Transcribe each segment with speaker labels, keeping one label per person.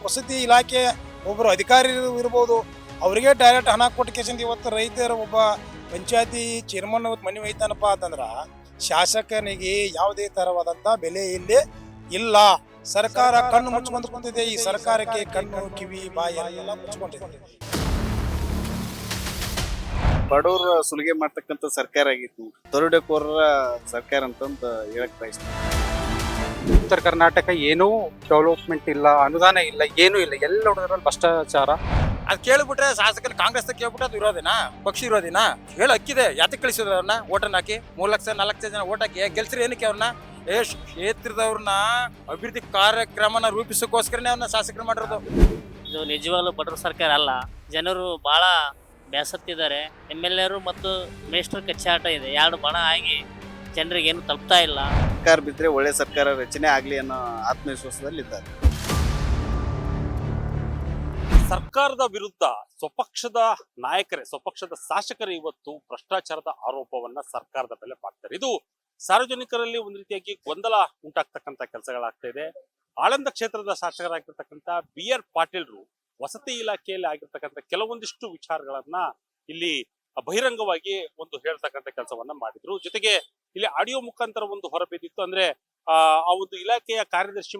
Speaker 1: ವಸತಿ ಇಲಾಖೆ ಒಬ್ಬರು ಅಧಿಕಾರಿ ಇರ್ಬೋದು, ಅವರಿಗೆ ಡೈರೆಕ್ಟ್ ಹಣ ಕೊಟ್ಟು ಕೇಸಿಂದ ಇವತ್ತು ರೈತರ ಒಬ್ಬ ಪಂಚಾಯತಿ ಚೇರ್ಮನ್ ಇವತ್ತು ಮನೆ ಒಯ್ತಾನಪ್ಪ ಅಂತಂದ್ರ ಶಾಸಕನಿಗೆ ಯಾವುದೇ ತರವಾದಂತ ಬೆಲೆ ಇಲ್ಲಿ ಇಲ್ಲ. ಸರ್ಕಾರ ಕಣ್ಣು ಮುಚ್ಕೊಂಡು ಕೂತಿದೆ. ಈ ಸರ್ಕಾರಕ್ಕೆ ಕಣ್ಣು ಕಿವಿ ಬಾಯಿ ಎಲ್ಲ ಮುಚ್ಕೊಂಡಿದೆ.
Speaker 2: ಬಡವರು ಸುಲಿಗೆ ಮಾಡ್ತಕ್ಕಂಥ ಸರ್ಕಾರ ಆಗಿತ್ತು, ದರೋಡೆಕೋರರ ಸರ್ಕಾರ ಅಂತಂದು ಹೇಳಕ್ ಬಯಸ್ತೀನಿ.
Speaker 3: ಉತ್ತರ ಕರ್ನಾಟಕ ಏನೂ ಡೆವಲಪ್ಮೆಂಟ್ ಇಲ್ಲ, ಅನುದಾನ ಇಲ್ಲ, ಏನೂ ಇಲ್ಲ. ಎಲ್ಲ ನೋಡಿದ್ರಲ್ಲಿ ಭ್ರಷ್ಟಾಚಾರ.
Speaker 1: ಅದ್ ಕೇಳ್ಬಿಟ್ರೆ ಶಾಸಕರು ಕಾಂಗ್ರೆಸ್ ಕೇಳ್ಬಿಟ್ಟು ಅದು ಇರೋದಿನ ಪಕ್ಷ ಇರೋದಿನ ಹೇಳ ಅಕ್ಕಿದೆ. ಯಾತಕ್ಕೆ ಕಳಿಸಿದ್ರು ಅವ್ರನ್ನ ಓಟನ್ ಹಾಕಿ 3 ಲಕ್ಷ 4 ಲಕ್ಷ ಜನ ಓಟ್ ಹಾಕಿ ಗೆಲ್ಸ್ರಿ ಏನಕ್ಕೆ ಅವ್ರನ್ನ? ಕ್ಷೇತ್ರದವ್ರನ್ನ ಅಭಿವೃದ್ಧಿ ಕಾರ್ಯಕ್ರಮನ ರೂಪಿಸೋಕೋಸ್ಕರನೇ ಅವ್ರನ್ನ ಶಾಸಕರು ಮಾಡಿರೋದು.
Speaker 4: ಇದು ನಿಜವಾಗ್ಲೂ ಬಡವ್ರ ಸರ್ಕಾರ ಅಲ್ಲ. ಜನರು ಬಹಳ ಬೇಸತ್ತಿದ್ದಾರೆ. MLA ಮತ್ತು ಮಿನಿಸ್ಟರ್ ಕಚ್ಚಾಟ ಇದೆ. 2 ಬಣ ಆಗಿ ಜನರಿಗೆ ಏನು ತಲುಪ್ತಾ ಇಲ್ಲ.
Speaker 2: ಸರ್ಕಾರ ಬಿದ್ದರೆ ಒಳ್ಳೆ ಸರ್ಕಾರ ರಚನೆ ಆಗಲಿ ಅನ್ನೋ ಆತ್ಮವಿಶ್ವಾಸದಲ್ಲಿ ಇದ್ದಾರೆ.
Speaker 5: ಸರ್ಕಾರದ ವಿರುದ್ಧ ಸ್ವಪಕ್ಷದ ನಾಯಕರೇ, ಸ್ವಪಕ್ಷದ ಶಾಸಕರೇ ಇವತ್ತು ಭ್ರಷ್ಟಾಚಾರದ ಆರೋಪವನ್ನ ಸರ್ಕಾರದ ಮೇಲೆ ಮಾಡ್ತಾರೆ. ಇದು ಸಾರ್ವಜನಿಕರಲ್ಲಿ ಒಂದು ರೀತಿಯಾಗಿ ಗೊಂದಲ ಉಂಟಾಗ್ತಕ್ಕಂಥ ಕೆಲಸಗಳಾಗ್ತಾ ಇದೆ. ಆಳಂದ ಕ್ಷೇತ್ರದ ಶಾಸಕರಾಗಿರ್ತಕ್ಕಂಥ BR ಪಾಟೀಲ್ರು ವಸತಿ ಇಲಾಖೆಯಲ್ಲಿ ಆಗಿರ್ತಕ್ಕಂಥ ಕೆಲವೊಂದಿಷ್ಟು ವಿಚಾರಗಳನ್ನ ಇಲ್ಲಿ ಬಹಿರಂಗವಾಗಿ ಒಂದು ಹೇಳ್ತಕ್ಕಂಥ ಕೆಲಸವನ್ನ ಮಾಡಿದ್ರು. ಜೊತೆಗೆ ಇಲ್ಲಿ ಆಡಿಯೋ ಮುಖಾಂತರ ಒಂದು ಹೊರಬಿದ್ದಿತ್ತು. ಅಂದ್ರೆ ಆ ಒಂದು ಇಲಾಖೆಯ ಕಾರ್ಯದರ್ಶಿ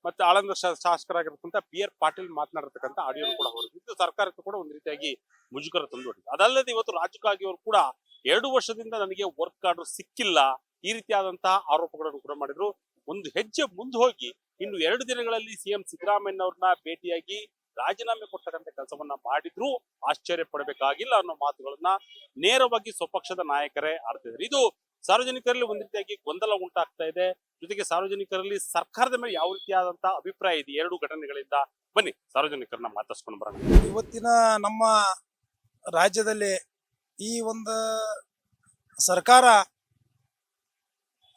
Speaker 5: ಮತ್ತೆ ಆಳಂದ ಶಾಸಕರಾಗಿರ್ತಕ್ಕಂಥ BR ಪಾಟೀಲ್ ಮಾತನಾಡಿರ್ತಕ್ಕಂಥ ಆಡಿಯೋ ಕೂಡ ಹೊರಬಿದ್ದು ಸರ್ಕಾರಕ್ಕೂ ಕೂಡ ಒಂದು ರೀತಿಯಾಗಿ ಮುಜುಗರ ತಂದುಕೊಂಡಿದೆ. ಅದಲ್ಲದೆ ಇವತ್ತು ರಾಜಕಾಗಿ ಅವರು ಕೂಡ 2 ವರ್ಷದಿಂದ ನನಗೆ ವರ್ಕ್ ಆರ್ಡರ್ ಸಿಕ್ಕಿಲ್ಲ, ಈ ರೀತಿಯಾದಂತಹ ಆರೋಪಗಳನ್ನು ಕೂಡ ಮಾಡಿದ್ರು. ಒಂದು ಹೆಜ್ಜೆ ಮುಂದೆ ಹೋಗಿ ಇನ್ನು 2 ದಿನಗಳಲ್ಲಿ CM ಸಿದ್ದರಾಮಯ್ಯನವ್ರನ್ನ ಭೇಟಿಯಾಗಿ ರಾಜೀನಾಮೆ ಕೊಡ್ತಕ್ಕಂಥ ಕೆಲಸವನ್ನ ಮಾಡಿದ್ರು ಆಶ್ಚರ್ಯ ಪಡಬೇಕಾಗಿಲ್ಲ ಅನ್ನೋ ಮಾತುಗಳನ್ನ ನೇರವಾಗಿ ಸ್ವಪಕ್ಷದ ನಾಯಕರೇ ಆಡ್ತಿದ್ದಾರೆ. ಇದು ಸಾರ್ವಜನಿಕರಲ್ಲಿ ಒಂದು ರೀತಿಯಾಗಿ ಗೊಂದಲ ಉಂಟಾಗ್ತಾ ಇದೆ. ಜೊತೆಗೆ ಸಾರ್ವಜನಿಕರಲ್ಲಿ ಸರ್ಕಾರದ ಮೇಲೆ ಯಾವ ರೀತಿಯಾದಂತಹ ಅಭಿಪ್ರಾಯ ಇದೆ 2 ಘಟನೆಗಳಿಂದ, ಬನ್ನಿ ಸಾರ್ವಜನಿಕರನ್ನ ಮಾತಾಡ್ಸ್ಕೊಂಡು ಬರೋಣ.
Speaker 1: ಇವತ್ತಿನ ನಮ್ಮ ರಾಜ್ಯದಲ್ಲಿ ಈ ಒಂದು ಸರ್ಕಾರ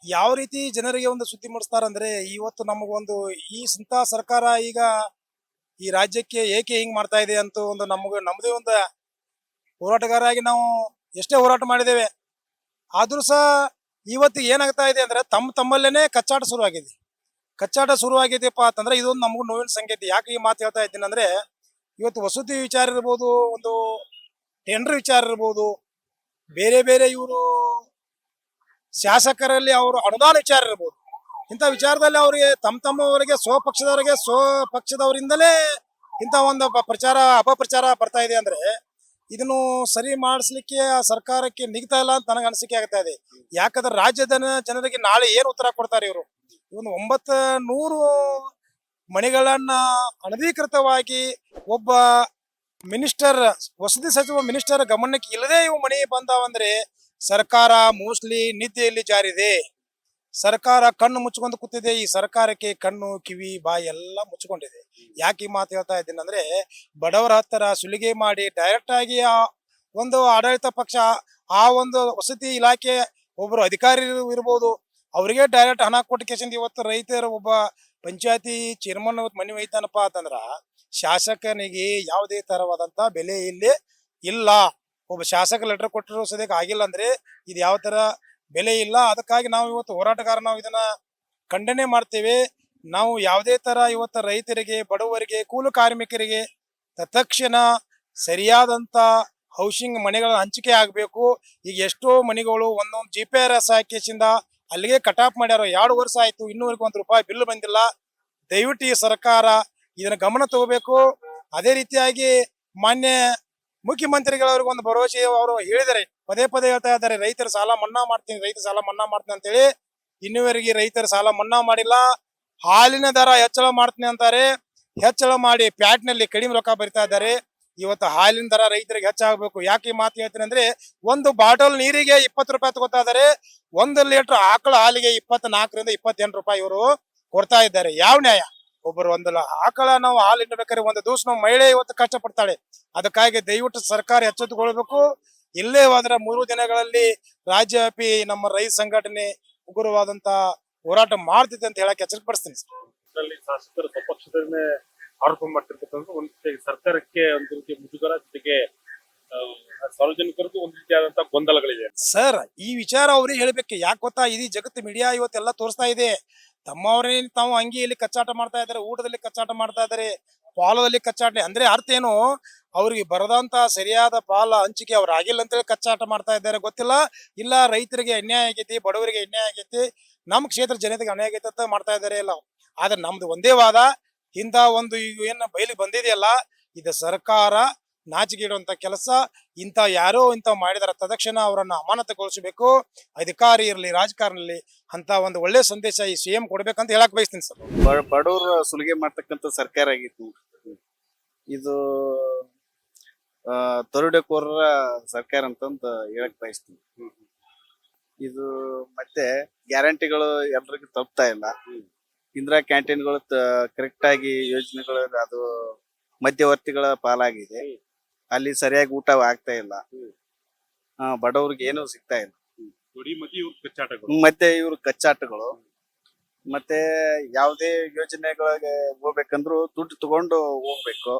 Speaker 1: ಯಾವ ರೀತಿ ಜನರಿಗೆ ಒಂದು ಸುದ್ದಿ ಮೂಡಿಸ್ತಾರಂದ್ರೆ, ಇವತ್ತು ನಮಗೊಂದು ಈ ಇಂಥ ಸರ್ಕಾರ ಈಗ ಈ ರಾಜ್ಯಕ್ಕೆ ಏಕೆ ಹಿಂಗ್ ಮಾಡ್ತಾ ಇದೆ ಅಂತ ಒಂದು ನಮ್ಮದೇ ಒಂದು ಹೋರಾಟಗಾರರಾಗಿ ನಾವು ಎಷ್ಟೇ ಹೋರಾಟ ಮಾಡಿದ್ದೇವೆ. ಆದ್ರೂ ಸಹ ಇವತ್ತು ಏನಾಗ್ತಾ ಇದೆ ಅಂದ್ರೆ ತಮ್ಮಲ್ಲೇನೆ ಕಚ್ಚಾಟ ಶುರುವಾಗಿದೆಯಪ್ಪ ಅಂತಂದ್ರೆ ಇದೊಂದು ನಮಗೂ ನೋವಿನ ಸಂಗತಿ. ಯಾಕೆ ಈ ಮಾತು ಹೇಳ್ತಾ ಇದ್ದೀನಿ ಅಂದ್ರೆ, ಇವತ್ತು ವಸತಿ ವಿಚಾರ ಇರ್ಬೋದು, ಒಂದು ಟೆಂಡರ್ ವಿಚಾರ ಇರ್ಬೋದು, ಬೇರೆ ಬೇರೆ ಇವರು ಶಾಸಕರಲ್ಲಿ ಅವರು ಅನುದಾನ ವಿಚಾರ ಇರ್ಬೋದು, ಇಂಥ ವಿಚಾರದಲ್ಲಿ ಅವರಿಗೆ ತಮ್ಮವರಿಗೆ ಸ್ವಪಕ್ಷದವರಿಂದಲೇ ಇಂಥ ಒಂದು ಅಪಪ್ರಚಾರ ಬರ್ತಾ ಇದೆ ಅಂದ್ರೆ ಇದನ್ನು ಸರಿ ಮಾಡಿಸ್ಲಿಕ್ಕೆ ಸರ್ಕಾರಕ್ಕೆ ನಿಗ್ತಾ ಇಲ್ಲ ಅಂತ ನನಗೆ ಅನಿಸಿಕೆ ಆಗ್ತಾ ಇದೆ. ಯಾಕಂದ್ರೆ ರಾಜ್ಯದ ಜನರಿಗೆ ನಾಳೆ ಏನು ಉತ್ತರ ಕೊಡ್ತಾರೆ ಇವರು? ಇವನು 900 ಮನೆಗಳನ್ನ ಅನಧಿಕೃತವಾಗಿ ಒಬ್ಬ ಮಿನಿಸ್ಟರ್, ವಸತಿ ಸಚಿವ ಮಿನಿಸ್ಟರ್ ಗಮನಕ್ಕೆ ಇಲ್ಲದೆ ಇವು ಮನೆ ಬಂದಾವಂದ್ರೆ ಸರ್ಕಾರ ಮೋಸ್ಟ್ಲಿ ನಿದ್ದೆಯಲ್ಲಿ ಜಾರಿದೆ. ಸರ್ಕಾರ ಕಣ್ಣು ಮುಚ್ಕೊಂಡು ಕೂತಿದೆ. ಈ ಸರ್ಕಾರಕ್ಕೆ ಕಣ್ಣು ಕಿವಿ ಬಾಯಿ ಎಲ್ಲ ಮುಚ್ಕೊಂಡಿದೆ. ಯಾಕೆ ಈ ಮಾತು ಹೇಳ್ತಾ ಇದ್ದೀನಿ ಅಂದ್ರೆ, ಬಡವರ ಹತ್ತಿರ ಸುಲಿಗೆ ಮಾಡಿ ಡೈರೆಕ್ಟ್ ಆಗಿ ಆ ಒಂದು ಆಡಳಿತ ಪಕ್ಷ, ಆ ಒಂದು ವಸತಿ ಇಲಾಖೆ ಒಬ್ಬರು ಅಧಿಕಾರಿ ಇರ್ಬೋದು, ಅವರಿಗೆ ಡೈರೆಕ್ಟ್ ಹಣ ಕೊಟ್ಟು ಕೇಸಿಂದ ಇವತ್ತು ರೈತರ ಒಬ್ಬ ಪಂಚಾಯತಿ ಚೇರ್ಮನ್ ಇವತ್ತು ಮನೆ ಒಯ್ತಾನಪ್ಪ ಅಂತಂದ್ರ ಶಾಸಕನಿಗೆ ಯಾವುದೇ ತರವಾದಂತ ಬೆಲೆ ಇಲ್ಲಿ ಇಲ್ಲ. ಒಬ್ಬ ಶಾಸಕ ಲೆಟರ್ ಕೊಟ್ಟಿರೋ ಸದ್ಯಕ್ಕೆ ಆಗಿಲ್ಲ ಅಂದ್ರೆ ಇದು ಯಾವ ತರ ಬೆಲೆ ಇಲ್ಲ. ಅದಕ್ಕಾಗಿ ನಾವು ಇವತ್ತು ಹೋರಾಟಗಾರ ನಾವು ಇದನ್ನ ಖಂಡನೆ ಮಾಡ್ತೇವೆ. ನಾವು ಯಾವುದೇ ತರ ಇವತ್ತು ರೈತರಿಗೆ, ಬಡವರಿಗೆ, ಕೂಲಿ ಕಾರ್ಮಿಕರಿಗೆ ತತ್ಕ್ಷಣ ಸರಿಯಾದಂತ ಹೌಸಿಂಗ್ ಮನೆಗಳ ಹಂಚಿಕೆ ಆಗ್ಬೇಕು. ಈಗ ಎಷ್ಟೋ ಮನೆಗಳು ಒಂದೊಂದು GPRS ಹಾಕಿಸಿಂದ ಅಲ್ಲಿಗೆ ಕಟಾಪ್ ಮಾಡ್ಯಾರ. 2 ವರ್ಷ ಆಯ್ತು, ಇನ್ನೂವರೆಗೂ ₹1 ಬಿಲ್ ಬಂದಿಲ್ಲ. ದಯವಿಟ್ಟು ಈ ಸರ್ಕಾರ ಇದನ್ನ ಗಮನ ತಗೋಬೇಕು. ಅದೇ ರೀತಿಯಾಗಿ ಮಾನ್ಯ ಮುಖ್ಯಮಂತ್ರಿಗಳವ್ರಿಗೆ ಒಂದು ಭರವಸೆ ಅವರು ಹೇಳಿದ್ದಾರೆ, ಪದೇ ಹೇಳ್ತಾ ಇದ್ದಾರೆ, ರೈತರ ಸಾಲ ಮನ್ನಾ ಮಾಡ್ತೀನಿ ಅಂತೇಳಿ. ಇನ್ನುವರೆಗೆ ರೈತರ ಸಾಲ ಮನ್ನಾ ಮಾಡಿಲ್ಲ. ಹಾಲಿನ ದರ ಹೆಚ್ಚಳ ಮಾಡ್ತೀನಿ ಅಂತಾರೆ, ಹೆಚ್ಚಳ ಮಾಡಿ ಪ್ಯಾಟ್ನಲ್ಲಿ ಕಡಿಮೆ ರೊಕ್ಕ ಬರಿತಾ ಇದ್ದಾರೆ. ಇವತ್ತು ಹಾಲಿನ ದರ ರೈತರಿಗೆ ಹೆಚ್ಚಾಗಬೇಕು. ಯಾಕೆ ಮಾತು ಹೇಳ್ತೀನಿ ಅಂದ್ರೆ, ಒಂದು ಬಾಟಲ್ ನೀರಿಗೆ ₹20 ತಗೋತಾ ಇದ್ದಾರೆ. 1 ಲೀಟರ್ ಆಕಳ ಹಾಲಿಗೆ ₹24 ರಿಂದ ₹28 ಇವರು ಕೊಡ್ತಾ ಇದ್ದಾರೆ. ಯಾವ ನ್ಯಾಯ? ಒಬ್ಬರು ಒಂದು ಆಕಳ ನಾವು ಹಾಲು ಇಡಬೇಕಾದ್ರೆ ಒಂದು ದಿವಸ ನಾವು ಮಹಿಳೆ ಇವತ್ತು ಕಷ್ಟಪಡ್ತಾಳೆ. ಅದಕ್ಕಾಗಿ ದಯವಿಟ್ಟು ಸರ್ಕಾರ ಎಚ್ಚೆತ್ತುಕೊಳ್ಬೇಕು. ಇಲ್ಲೇ ಹೋದ್ರೆ 3 ದಿನಗಳಲ್ಲಿ ರಾಜ್ಯವ್ಯಾಪಿ ನಮ್ಮ ರೈತ ಸಂಘಟನೆ ಉಗ್ರವಾದಂತ ಹೋರಾಟ ಮಾಡ್ತಿದೆ ಅಂತ ಹೇಳಕ್ ಎಚ್ಚರಿಕೆ ಪಡಿಸ್ತೀನಿ.
Speaker 5: ಶಾಸಕರು ಸ್ವಪಕ್ಷದನ್ನೇ ಆರೋಪ ಮಾಡ್ತಿರ್ತಕ್ಕಂಥ ಒಂದು ರೀತಿಯಾಗಿ ಸರ್ಕಾರಕ್ಕೆ ಒಂದು ರೀತಿಯ ಮುಜುಗರ, ಜೊತೆಗೆ ಸಾರ್ವಜನಿಕರಿಗೂ ಒಂದು ರೀತಿಯಾದಂತಹ ಗೊಂದಲಗಳಿದೆ.
Speaker 1: ಸರ್, ಈ ವಿಚಾರ ಅವ್ರಿಗೆ ಹೇಳ್ಬೇಕು. ಯಾಕೆ ಗೊತ್ತಾ, ಇಡೀ ಜಗತ್ತು ಮೀಡಿಯಾ ಇವತ್ತೆಲ್ಲ ತೋರಿಸ್ತಾ ಇದೆ. ತಮ್ಮವ್ರೇ ತಾವು ಅಂಗಿಯಲ್ಲಿ ಕಚ್ಚಾಟ ಮಾಡ್ತಾ ಇದ್ದಾರೆ, ಊಟದಲ್ಲಿ ಕಚ್ಚಾಟ ಮಾಡ್ತಾ ಇದ್ದಾರೆ. ಪಾಲದಲ್ಲಿ ಕಚ್ಚಾಟ ಅಂದ್ರೆ ಅರ್ಥ ಏನು, ಅವ್ರಿಗೆ ಬರದಂತ ಸರಿಯಾದ ಪಾಲ ಹಂಚಿಕೆ ಅವ್ರು ಆಗಿಲ್ಲ ಅಂತೇಳಿ ಕಚ್ಚಾಟ ಮಾಡ್ತಾ ಇದ್ದಾರೆ ಗೊತ್ತಿಲ್ಲ. ಇಲ್ಲ ರೈತರಿಗೆ ಅನ್ಯಾಯ ಆಗೈತಿ, ಬಡವರಿಗೆ ಅನ್ಯಾಯ ಆಗೈತಿ, ನಮ್ಮ ಕ್ಷೇತ್ರ ಜನತೆಗೆ ಅನ್ಯಾಯ ಆಗೈತಿ ಅಂತ ಮಾಡ್ತಾ ಇದ್ದಾರೆ. ಇಲ್ಲ, ಆದ್ರೆ ನಮ್ದು ಒಂದೇ ವಾದ, ಇಂಥ ಒಂದು ಇದು ಏನು ಬಯಲಿಗೆ ಬಂದಿದೆಯಲ್ಲ, ಇದು ಸರ್ಕಾರ ನಾಚಿಕೆ ಇಡುವಂತ ಕೆಲಸ. ಇಂಥ ಯಾರೋ ಇಂಥ ಮಾಡಿದಾರ, ತಕ್ಷಣ ಅವರನ್ನ ಅಮಾನತುಗೊಳಿಸಬೇಕು. ಅಧಿಕಾರಿ ಇರಲಿ, ರಾಜಕಾರಣ ಇರಲಿ, ಅಂತ ಒಂದು ಒಳ್ಳೆ ಸಂದೇಶ ಈ ಸಿಎಂ ಕೊಡ್ಬೇಕಂತ ಹೇಳಕ್ ಬಯಸ್ತೀನಿ ಸರ್.
Speaker 2: ಬಡವರು ಸುಲಿಗೆ ಮಾಡ್ತಕ್ಕಂಥ ಸರ್ಕಾರ ಆಗಿತ್ತು ಇದು. ದರೋಡೆಕೋರರ ಸರ್ಕಾರ ಅಂತಂತ ಹೇಳಕ್ ಬಯಸ್ತೀನಿ. ಇದು ಮತ್ತೆ ಗ್ಯಾರಂಟಿಗಳು ಎಲ್ರಿಗೂ ತಲುಪ್ತಾ ಇಲ್ಲ. ಇಂದಿರಾ ಕ್ಯಾಂಟೀನ್ಗಳು ಕರೆಕ್ಟ್ ಆಗಿ ಯೋಜನೆಗಳು ಅದು ಮಧ್ಯವರ್ತಿಗಳ ಪಾಲಾಗಿದೆ. ಅಲ್ಲಿ ಸರಿಯಾಗಿ ಊಟ ಆಗ್ತಾ ಇಲ್ಲ. ಬಡವ್ರಿಗೆ ಏನು ಸಿಗ್ತಾ ಇಲ್ಲ. ಮತ್ತೆ ಇವ್ರ ಕಚ್ಚಾಟಗಳು, ಮತ್ತೆ ಯಾವುದೇ ಯೋಜನೆಗಳಿಗೆ ಹೋಗ್ಬೇಕಂದ್ರು ದುಡ್ಡು ತಗೊಂಡು ಹೋಗ್ಬೇಕು.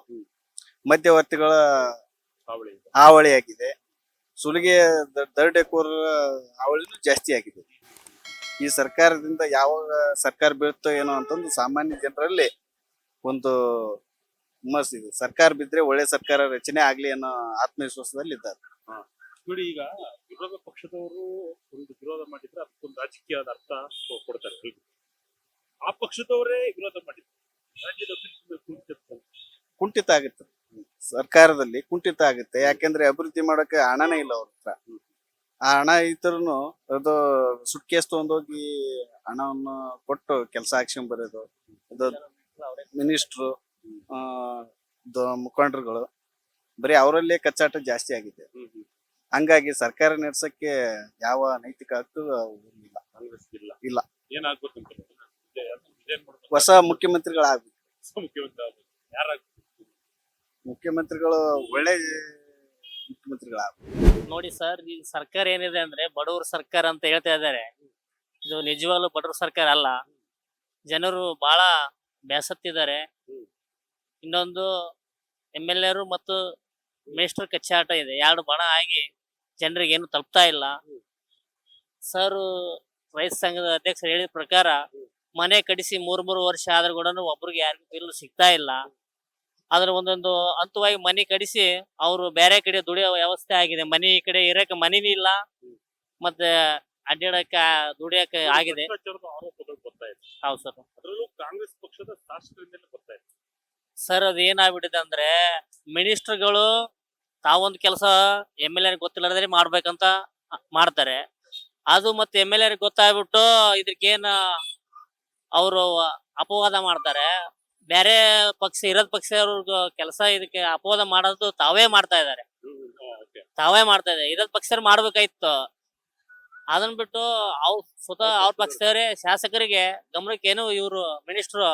Speaker 2: ಮಧ್ಯವರ್ತಿಗಳ ಹಾವಳಿ ಆಗಿದೆ. ಸುಲಿಗೆ ದರೋಡೆಕೋರರ ಹಾವಳಿನೂ ಜಾಸ್ತಿ ಆಗಿದೆ. ಈ ಸರ್ಕಾರದಿಂದ ಯಾವಾಗ ಸರ್ಕಾರ ಬೀಳುತ್ತೋ ಏನೋ ಅಂತಂದು ಸಾಮಾನ್ಯ ಜನರಲ್ಲಿ ಒಂದು ಹುಮ್ಮಸ್ಸಿದೆ. ಸರ್ಕಾರ ಬಿದ್ರೆ ಒಳ್ಳೆ ಸರ್ಕಾರ ರಚನೆ ಆಗ್ಲಿ ಅನ್ನೋ ಆತ್ಮವಿಶ್ವಾಸದಲ್ಲಿ ಇದ್ದಾರೆ.
Speaker 5: ನೋಡಿ, ಈಗ ವಿರೋಧ ಪಕ್ಷದವರು ಒಂದು ವಿರೋಧ ಮಾಡಿದ್ರೆ ಅದಕ್ಕೊಂದು ರಾಜಕೀಯದ ಅರ್ಥ ಕೊಡ್ತಾರೆ. ಆ ಪಕ್ಷದವರೇ ವಿರೋಧ ಮಾಡಿದ್ರು, ರಾಜ್ಯದ
Speaker 2: ಕುಂಠಿತ ಆಗುತ್ತೆ. ಸರ್ಕಾರದಲ್ಲಿ ಕುಂಠಿತ ಆಗುತ್ತೆ. ಯಾಕೆಂದ್ರೆ ಅಭಿವೃದ್ಧಿ ಮಾಡಕ್ಕೆ ಹಣನೇ ಇಲ್ಲ ಅವ್ರ ಹತ್ರ. ಆ ಹಣ ಇದ್ರೂ ಅದು ಸುಟ್ಕೇಸ್ ತಗೊಂಡೋಗಿ ಹಣವನ್ನು ಕೊಟ್ಟು ಕೆಲಸ ಹಾಕ್ಸ್ಕೊಂಡ್ ಬರೋದು. ಅದು ಮಿನಿಸ್ಟ್ರು, ಮುಖಂಡರುಗಳು ಬರೀ ಅವರಲ್ಲೇ ಕಚ್ಚಾಟ ಜಾಸ್ತಿ ಆಗಿದೆ. ಹಂಗಾಗಿ ಸರ್ಕಾರ ನಡೆಸಕ್ಕೆ ಯಾವ ನೈತಿಕ ಹಕ್ಕು ಇಲ್ಲ. ಇಲ್ಲ. ಹೊಸ ಮುಖ್ಯಮಂತ್ರಿಗಳಾಗ್ಬೇಕು. ಮುಖ್ಯಮಂತ್ರಿಗಳು ಒಳ್ಳೆ ಮುಖ್ಯಮಂತ್ರಿಗಳಾಗ್ಬೇಕು.
Speaker 4: ನೋಡಿ ಸರ್, ಈ ಸರ್ಕಾರ ಏನಿದೆ ಅಂದ್ರೆ ಬಡವರ ಸರ್ಕಾರ ಅಂತ ಹೇಳ್ತಾ ಇದ್ದಾರೆ. ಇದು ನಿಜವಾಗ್ಲೂ ಬಡವರ ಸರ್ಕಾರ ಅಲ್ಲ. ಜನರು ಬಹಳ ಬೇಸತ್ತಿದ್ದಾರೆ. ಇನ್ನೊಂದು MLA ಮತ್ತು ಮಿನಿಸ್ಟರ್ ಕಚ್ಚಾಟ ಇದೆ. ಎರಡು ಬಣ ಆಗಿ ಜನರಿಗೆ ಏನು ತಲುಪ್ತಾ ಇಲ್ಲ. ಸರ್, ರೈತ ಸಂಘದ ಅಧ್ಯಕ್ಷರು ಹೇಳಿದ ಪ್ರಕಾರ ಮನೆ ಕಡಿಸಿ 3 ವರ್ಷ ಆದ್ರೂ ಕೂಡ ಒಬ್ರಿಗೆ ಯಾರಿಗೂ ಬಿಲ್ ಸಿಗ್ತಾ ಇಲ್ಲ. ಅದ್ರ ಒಂದೊಂದು ಹಂತವಾಗಿ ಮನೆ ಕಡಿಸಿ ಅವರು ಬೇರೆ ಕಡೆ ದುಡಿಯೋ ವ್ಯವಸ್ಥೆ ಆಗಿದೆ. ಮನೆ ಈ ಕಡೆ ಇರಕ್ಕೆ ಮನೇನೂ ಇಲ್ಲ, ಮತ್ತೆ ಅಡ್ಡಾಡಕ್ಕೆ ದುಡಿಯಕ್ಕೆ ಆಗಿದೆ. ಹೌದು ಸರ್.
Speaker 5: ಕಾಂಗ್ರೆಸ್ ಪಕ್ಷದ ಶಾಸಕರಿಂದ ಬರ್ತಾ ಇದೆ
Speaker 4: ಸರ್. ಅದು ಏನಾಗ್ಬಿಟ್ಟಿದೆ ಅಂದ್ರೆ, ಮಿನಿಸ್ಟರ್ಗಳು ತಾವೊಂದು ಕೆಲಸ MLA ಗೊತ್ತಿಲ್ಲದ್ರೆ ಮಾಡ್ಬೇಕಂತ ಮಾಡ್ತಾರೆ. ಅದು ಮತ್ತೆ MLA ಗೊತ್ತಾಗ್ಬಿಟ್ಟು ಇದಕ್ಕೇನ ಅವರು ಅಪವಾದ ಮಾಡ್ತಾರೆ. ಬೇರೆ ಪಕ್ಷ ಇರೋದ್ ಪಕ್ಷ ಕೆಲಸ ಇದಕ್ಕೆ ಅಪವಾದ ಮಾಡೋದು ತಾವೇ ಮಾಡ್ತಾ ಇದಾರೆ. ಇರೋದ್ ಪಕ್ಷ ಮಾಡ್ಬೇಕಾಯ್ತು. ಅದನ್ನ ಬಿಟ್ಟು ಅವ್ರು ಸ್ವತಃ ಅವ್ರ ಪಕ್ಷದವರೇ ಶಾಸಕರಿಗೆ ಗಮನಕ್ಕೆ ಏನು ಇವ್ರು ಮಿನಿಸ್ಟ್ರು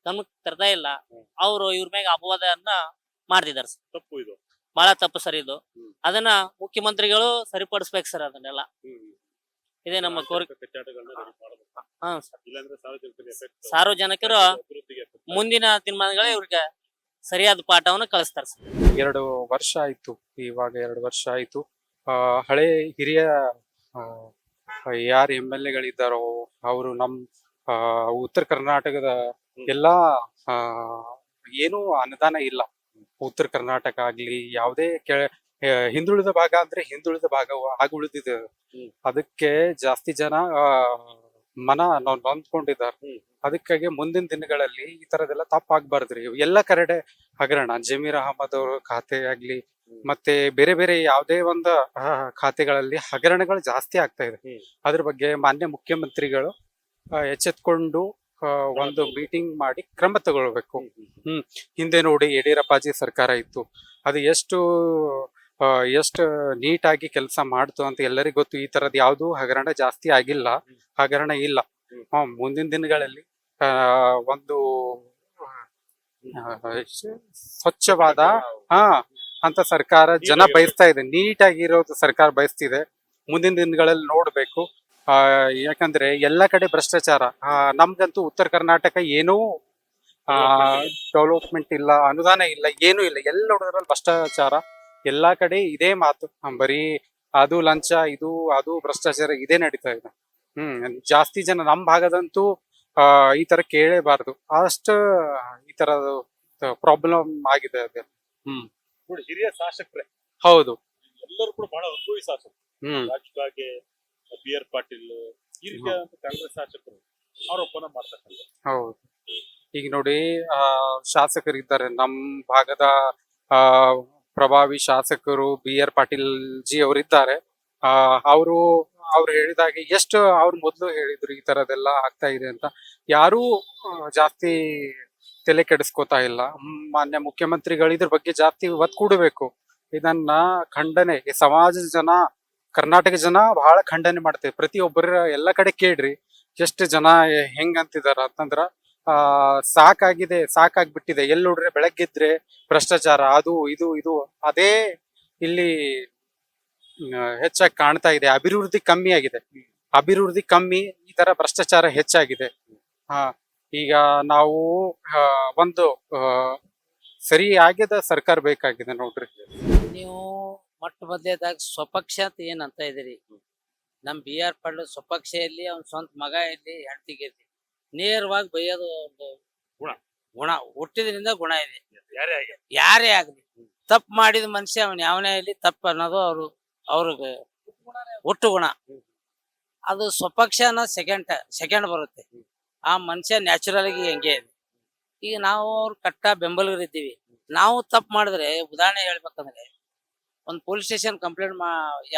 Speaker 4: ಗಮನಕ್ಕೆ ತರ್ತಾ ಇಲ್ಲ. ಅವರು ಇವ್ರ ಮ್ಯಾಗ ಅಪವಾದನ್ನ ಮಾಡ್ತಿದಾರೆ ಸರ್.
Speaker 5: ತಪ್ಪು, ಇದು
Speaker 4: ಬಹಳ ತಪ್ಪು ಸರ್. ಇದು ಅದನ್ನ ಮುಖ್ಯಮಂತ್ರಿಗಳು ಸರಿಪಡಿಸ್ಬೇಕು ಸರ್. ಅದನ್ನೆಲ್ಲ ಇದೇ ನಮ್ಮ ಕೋರಿಕೆ. ಹಾ ಸರ್. ಸಾರ್ವಜನಿಕರು ಮುಂದಿನ ದಿನಮಾನಗಳೇ ಇವ್ರಿಗೆ ಸರಿಯಾದ ಪಾಠವನ್ನು ಕಲಿಸ್ತಾರೆ ಸರ್.
Speaker 3: 2 ವರ್ಷ ಆಯ್ತು, ಇವಾಗ 2 ವರ್ಷ ಆಯ್ತು. ಹಳೆ ಹಿರಿಯ ಯಾರು MLA ಅವರು ನಮ್ ಉತ್ತರ ಕರ್ನಾಟಕದ ಎಲ್ಲಾ ಏನೂ ಅನುದಾನ ಇಲ್ಲ. ಉತ್ತರ ಕರ್ನಾಟಕ ಆಗ್ಲಿ ಯಾವುದೇ ಹಿಂದುಳಿದ ಭಾಗ ಅಂದ್ರೆ ಹಿಂದುಳಿದ ಭಾಗ ಆಗಿ ಉಳಿದಿದೆ. ಅದಕ್ಕೆ ಜಾಸ್ತಿ ಜನ ನೊಂದ್ಕೊಂಡಿದ್ದಾರೆ. ಅದಕ್ಕಾಗಿ ಮುಂದಿನ ದಿನಗಳಲ್ಲಿ ಈ ತರದೆಲ್ಲ ತಪ್ಪಾಗ್ಬಾರ್ದ್ರಿ. ಎಲ್ಲ ಕಡೆ ಹಗರಣ, ಜಮೀರ್ ಅಹಮದ್ ಅವ್ರ ಖಾತೆ ಆಗ್ಲಿ, ಮತ್ತೆ ಬೇರೆ ಬೇರೆ ಯಾವುದೇ ಒಂದು ಖಾತೆಗಳಲ್ಲಿ ಹಗರಣಗಳು ಜಾಸ್ತಿ ಆಗ್ತಾ ಇದೆ. ಅದ್ರ ಬಗ್ಗೆ ಮಾನ್ಯ ಮುಖ್ಯಮಂತ್ರಿಗಳು ಎಚ್ಚೆತ್ಕೊಂಡು ಒಂದು ಮೀಟಿಂಗ್ ಮಾಡಿ ಕ್ರಮ ತಗೊಳ್ಬೇಕು. ಹಿಂದೆ ನೋಡಿ ಯಡಿಯೂರಪ್ಪಾಜಿ ಸರ್ಕಾರ ಇತ್ತು, ಅದು ಎಷ್ಟು ನೀಟಾಗಿ ಕೆಲಸ ಮಾಡ್ತು ಅಂತ ಎಲ್ಲರಿಗೂ ಗೊತ್ತು. ಈ ತರದ್ ಯಾವ್ದು ಹಗರಣ ಜಾಸ್ತಿ ಆಗಿಲ್ಲ, ಹಗರಣ ಇಲ್ಲ. ಮುಂದಿನ ದಿನಗಳಲ್ಲಿ ಒಂದು ಸ್ವಚ್ಛವಾದ ಅಂತ ಸರ್ಕಾರ ಜನ ಬಯಸ್ತಾ ಇದೆ. ನೀಟಾಗಿರೋದು ಸರ್ಕಾರ ಬಯಸ್ತಿದೆ. ಮುಂದಿನ ದಿನಗಳಲ್ಲಿ ನೋಡ್ಬೇಕು. ಯಾಕಂದ್ರೆ ಎಲ್ಲ ಕಡೆ ಭ್ರಷ್ಟಾಚಾರ. ನಮ್ಗಂತೂ ಉತ್ತರ ಕರ್ನಾಟಕ ಏನೂ ಡೆವಲಪ್ಮೆಂಟ್ ಇಲ್ಲ, ಅನುದಾನ ಇಲ್ಲ, ಏನೂ ಇಲ್ಲ. ಎಲ್ಲ ನೋಡಿದ್ರಲ್ಲಿ ಭ್ರಷ್ಟಾಚಾರ. ಎಲ್ಲಾ ಕಡೆ ಇದೇ ಮಾತು, ಬರೀ ಅದು ಲಂಚ, ಇದು ಅದು ಭ್ರಷ್ಟಾಚಾರ ಇದೇ ನಡೀತಾ ಇದೆ. ಜಾಸ್ತಿ ಜನ ನಮ್ಮ ಭಾಗದಂತೂ ಈ ತರ ಕೇಳೇಬಾರ್ದು. ಅಷ್ಟು ಈ ತರ ಪ್ರಾಬ್ಲಮ್ ಆಗಿದೆ ಅದು.
Speaker 5: ನೋಡಿ ಹಿರಿಯ ಶಾಸಕರೇ
Speaker 3: ಹೌದು.
Speaker 5: ಎಲ್ಲರೂ ಕೂಡ ಬಹಳ ಅನುಭವಿ ಶಾಸಕರು.
Speaker 3: ಹ್ಮ್
Speaker 5: ರಾಜಕಾಗೆ ಬಿ ಆರ್ ಪಾಟೀಲ್ ಈ ರೀತಿಯಾದಂತ ಕಾಂಗ್ರೆಸ್ ಶಾಸಕರು ಆರೋಪನ ಮಾಡ್ತಕ್ಕಂಥ.
Speaker 3: ಹೌದು. ಈಗ ನೋಡಿ ಶಾಸಕರಿದ್ದಾರೆ ನಮ್ ಭಾಗದ ಆ ಪ್ರಭಾವಿ ಶಾಸಕರು BR ಪಾಟೀಲ್ ಜಿ ಅವರಿದ್ದಾರೆ. ಅವರು ಹೇಳಿದಾಗೆ ಎಷ್ಟು ಅವ್ರು ಮೊದಲು ಹೇಳಿದ್ರು ಈ ತರದೆಲ್ಲ ಆಗ್ತಾ ಇದೆ ಅಂತ, ಯಾರೂ ಜಾಸ್ತಿ ತಲೆ ಕೆಡಿಸ್ಕೋತಾ ಇಲ್ಲ. ಮಾನ್ಯ ಮುಖ್ಯಮಂತ್ರಿಗಳು ಇದ್ರ ಬಗ್ಗೆ ಜಾಸ್ತಿ ಒತ್ತು ಕೊಡಬೇಕು. ಇದನ್ನ ಖಂಡನೆ ಈ ಸಮಾಜದ ಜನ, ಕರ್ನಾಟಕ ಜನ ಬಹಳ ಖಂಡನೆ ಮಾಡ್ತೇವೆ. ಪ್ರತಿಯೊಬ್ಬರ ಎಲ್ಲ ಕಡೆ ಕೇಳ್ರಿ ಎಷ್ಟು ಜನ ಹೆಂಗ್ ಅಂತಿದಾರ ಅಂತಂದ್ರ ಸಾಕಾಗ್ಬಿಟ್ಟಿದೆ. ಎಲ್ಲಿ ನೋಡ್ರೆ ಬೆಳಗ್ಗಿದ್ರೆ ಭ್ರಷ್ಟಾಚಾರ, ಅದು ಇದು ಅದೇ ಇಲ್ಲಿ ಹೆಚ್ಚಾಗಿ ಕಾಣ್ತಾ ಇದೆ. ಅಭಿವೃದ್ಧಿ ಕಮ್ಮಿ, ಈ ತರ ಭ್ರಷ್ಟಾಚಾರ ಹೆಚ್ಚಾಗಿದೆ. ಈಗ ನಾವು ಒಂದು ಸರಿ ಆಗ್ಯದ ಸರ್ಕಾರ ಬೇಕಾಗಿದೆ ನೋಡ್ರಿ.
Speaker 6: ನೀವು ಮೊಟ್ಟ ಮೊದಲೇದಾಗ ಸ್ವಪಕ್ಷ ಅಂತ ಏನಂತ ಇದೀರಿ? ನಮ್ BR ಪಾಟೀಲ್ ಸ್ವಪಕ್ಷೆಯಲ್ಲಿ ಅವ್ನ ಸ್ವಂತ ಮಗ ಇರ್ಲಿ ಹೆಂಡತಿಗೆ ಇರ್ಲಿ ನೇರವಾಗಿ ಬೈಯೋದು ಒಂದು ಗುಣ ಹುಟ್ಟಿದ್ರಿಂದ ಗುಣ ಇದೆ. ಯಾರೇ ಆಗ್ಲಿ ತಪ್ಪು ಮಾಡಿದ ಮನುಷ್ಯ ಅವನ್ ಯಾವನೇ ಇರ್ಲಿ ತಪ್ಪು ಅನ್ನೋದು ಅವ್ರಿಗೆ ಹುಟ್ಟು ಗುಣ. ಅದು ಸ್ವಪಕ್ಷ ಅನ್ನೋದು ಸೆಕೆಂಡ್ ಬರುತ್ತೆ. ಆ ಮನುಷ್ಯ ನ್ಯಾಚುರಲ್ ಆಗಿ ಹೆಂಗೆ ಇದೆ. ಈಗ ನಾವು ಅವ್ರ ಕಟ್ಟ ಬೆಂಬಲಿಗರಿದ್ದೀವಿ. ನಾವು ತಪ್ಪು ಮಾಡಿದ್ರೆ ಉದಾಹರಣೆ ಹೇಳ್ಬೇಕಂದ್ರೆ ಒಂದ್ ಪೊಲೀಸ್ ಸ್ಟೇಷನ್ ಕಂಪ್ಲೇಂಟ್